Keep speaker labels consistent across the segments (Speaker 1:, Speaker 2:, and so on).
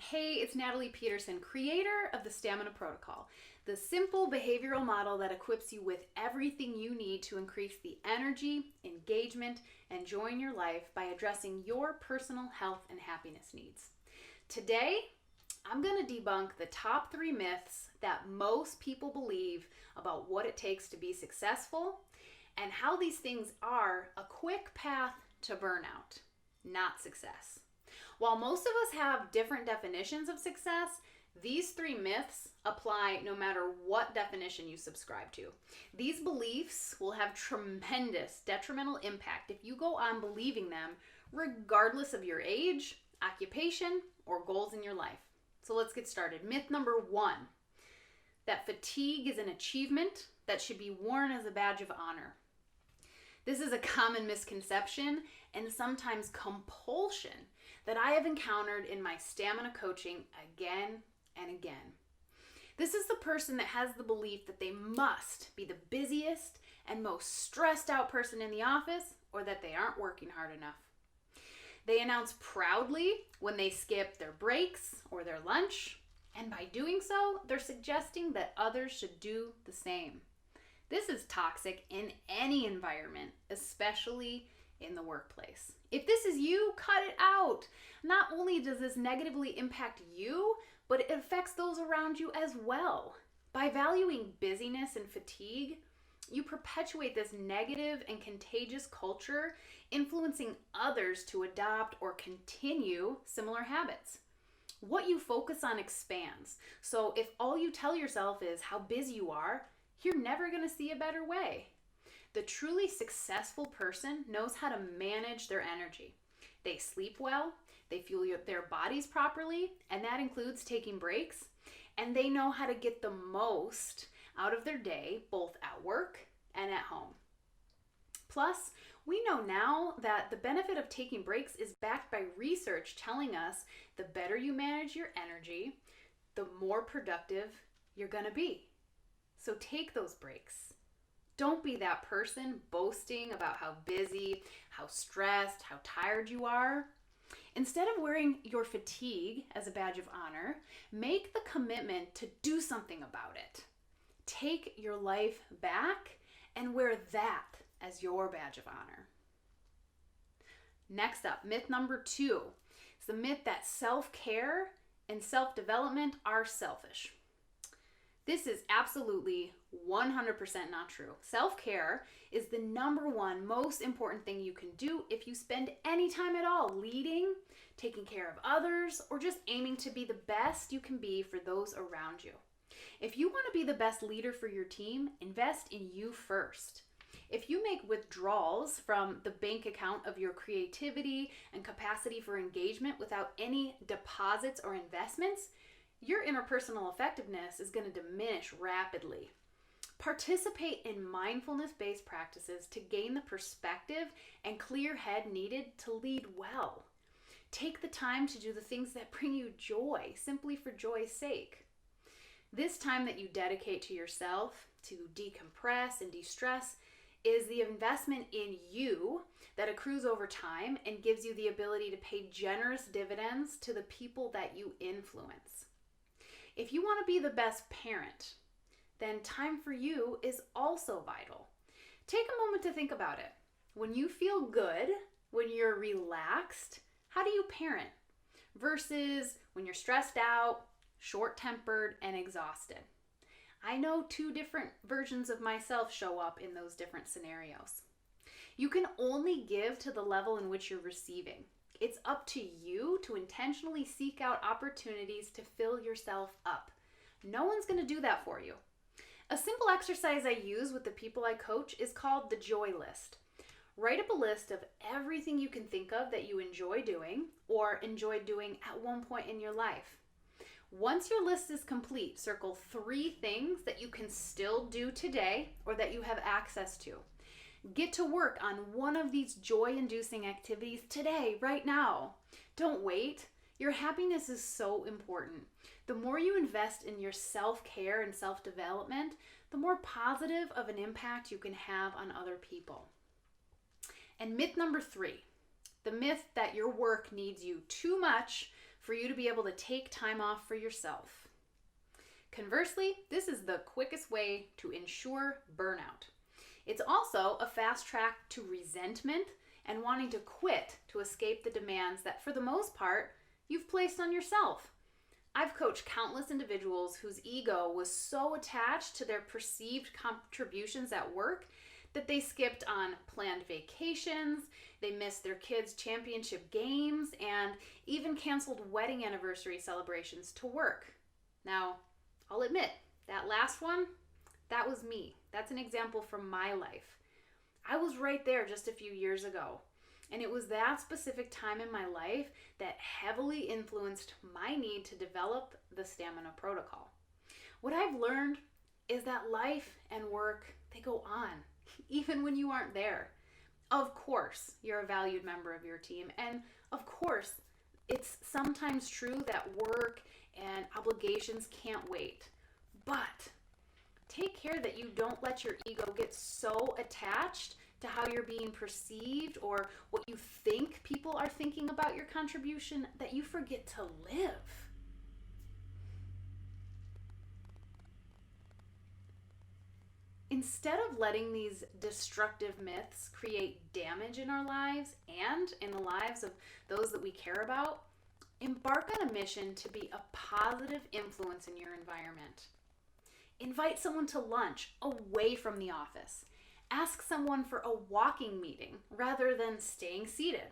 Speaker 1: Hey, it's Natalie Peterson, creator of the Stamina Protocol, the simple behavioral model that equips you with everything you need to increase the energy, engagement, and joy in your life by addressing your personal health and happiness needs. Today, I'm going to debunk the top 3 myths that most people believe about what it takes to be successful and how these things are a quick path to burnout, not success. While most of us have different definitions of success, these 3 myths apply no matter what definition you subscribe to. These beliefs will have tremendous detrimental impact if you go on believing them, regardless of your age, occupation, or goals in your life. So let's get started. Myth number 1, that fatigue is an achievement that should be worn as a badge of honor. This is a common misconception and sometimes compulsion that I have encountered in my stamina coaching again and again. This is the person that has the belief that they must be the busiest and most stressed out person in the office, or that they aren't working hard enough. They announce proudly when they skip their breaks or their lunch, and by doing so, they're suggesting that others should do the same. This is toxic in any environment, especially in the workplace. If this is you, cut it out. Not only does this negatively impact you, but it affects those around you as well. By valuing busyness and fatigue, you perpetuate this negative and contagious culture, influencing others to adopt or continue similar habits. What you focus on expands. So if all you tell yourself is how busy you are, you're never going to see a better way. The truly successful person knows how to manage their energy. They sleep well, they fuel their bodies properly, and that includes taking breaks, and they know how to get the most out of their day, both at work and at home. Plus, we know now that the benefit of taking breaks is backed by research telling us the better you manage your energy, the more productive you're going to be. So take those breaks. Don't be that person boasting about how busy, how stressed, how tired you are. Instead of wearing your fatigue as a badge of honor, make the commitment to do something about it. Take your life back and wear that as your badge of honor. Next up, myth number 2 is the myth that self-care and self-development are selfish. This is absolutely 100% not true. Self-care is the number 1 most important thing you can do if you spend any time at all leading, taking care of others, or just aiming to be the best you can be for those around you. If you want to be the best leader for your team, invest in you first. If you make withdrawals from the bank account of your creativity and capacity for engagement without any deposits or investments, your interpersonal effectiveness is going to diminish rapidly. Participate in mindfulness-based practices to gain the perspective and clear head needed to lead well. Take the time to do the things that bring you joy, simply for joy's sake. This time that you dedicate to yourself to decompress and de-stress is the investment in you that accrues over time and gives you the ability to pay generous dividends to the people that you influence. If you want to be the best parent, then time for you is also vital. Take a moment to think about it. When you feel good, when you're relaxed, how do you parent? Versus when you're stressed out, short-tempered, and exhausted. I know 2 different versions of myself show up in those different scenarios. You can only give to the level in which you're receiving. It's up to you to intentionally seek out opportunities to fill yourself up. No one's going to do that for you. A simple exercise I use with the people I coach is called the joy list. Write up a list of everything you can think of that you enjoy doing or enjoyed doing at one point in your life. Once your list is complete, circle 3 things that you can still do today or that you have access to. Get to work on one of these joy-inducing activities today, right now. Don't wait. Your happiness is so important. The more you invest in your self-care and self-development, the more positive of an impact you can have on other people. And myth number 3, the myth that your work needs you too much for you to be able to take time off for yourself. Conversely, this is the quickest way to ensure burnout. It's also a fast track to resentment and wanting to quit to escape the demands that, for the most part, you've placed on yourself. I've coached countless individuals whose ego was so attached to their perceived contributions at work that they skipped on planned vacations, they missed their kids' championship games, and even canceled wedding anniversary celebrations to work. Now, I'll admit, that last one, that was me. That's an example from my life. I was right there just a few years ago. And it was that specific time in my life that heavily influenced my need to develop the stamina protocol. What I've learned is that life and work, they go on, even when you aren't there. Of course, you're a valued member of your team. And of course, it's sometimes true that work and obligations can't wait. But take care that you don't let your ego get so attached to how you're being perceived or what you think people are thinking about your contribution that you forget to live. Instead of letting these destructive myths create damage in our lives and in the lives of those that we care about, embark on a mission to be a positive influence in your environment. Invite someone to lunch away from the office. Ask someone for a walking meeting rather than staying seated.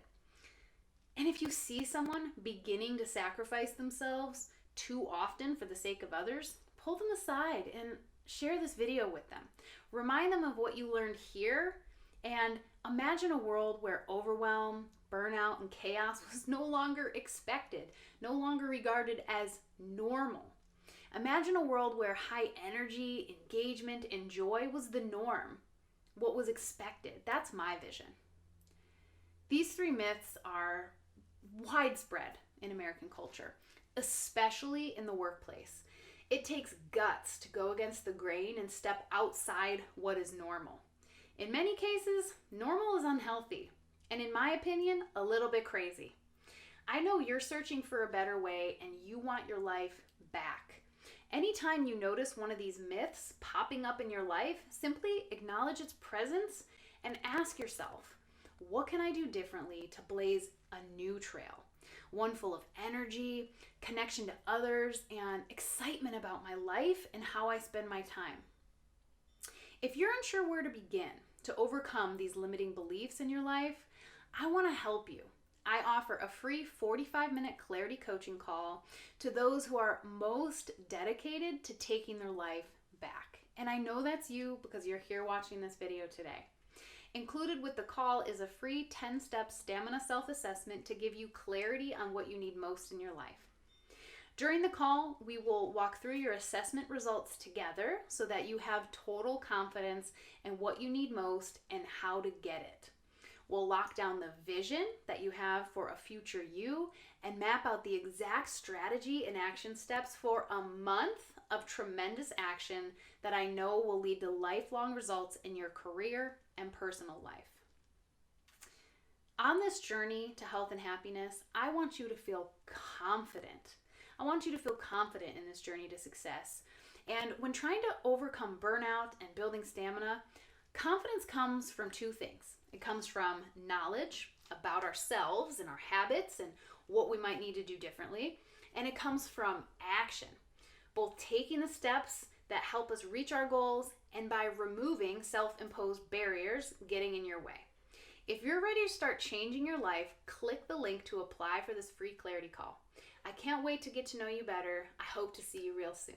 Speaker 1: And if you see someone beginning to sacrifice themselves too often for the sake of others, pull them aside and share this video with them. Remind them of what you learned here and imagine a world where overwhelm, burnout, and chaos was no longer expected, no longer regarded as normal. Imagine a world where high energy, engagement, and joy was the norm, what was expected. That's my vision. These three myths are widespread in American culture, especially in the workplace. It takes guts to go against the grain and step outside what is normal. In many cases, normal is unhealthy, and in my opinion, a little bit crazy. I know you're searching for a better way and you want your life back. Anytime you notice one of these myths popping up in your life, simply acknowledge its presence and ask yourself, what can I do differently to blaze a new trail? One full of energy, connection to others, and excitement about my life and how I spend my time. If you're unsure where to begin to overcome these limiting beliefs in your life, I want to help you. I offer a free 45-minute clarity coaching call to those who are most dedicated to taking their life back. And I know that's you because you're here watching this video today. Included with the call is a free 10-step stamina self-assessment to give you clarity on what you need most in your life. During the call, we will walk through your assessment results together so that you have total confidence in what you need most and how to get it. We'll lock down the vision that you have for a future you and map out the exact strategy and action steps for a month of tremendous action that I know will lead to lifelong results in your career and personal life. On this journey to health and happiness, I want you to feel confident. I want you to feel confident in this journey to success. And when trying to overcome burnout and building stamina, confidence comes from two things. It comes from knowledge about ourselves and our habits and what we might need to do differently. And it comes from action, both taking the steps that help us reach our goals and by removing self-imposed barriers getting in your way. If you're ready to start changing your life, click the link to apply for this free clarity call. I can't wait to get to know you better. I hope to see you real soon.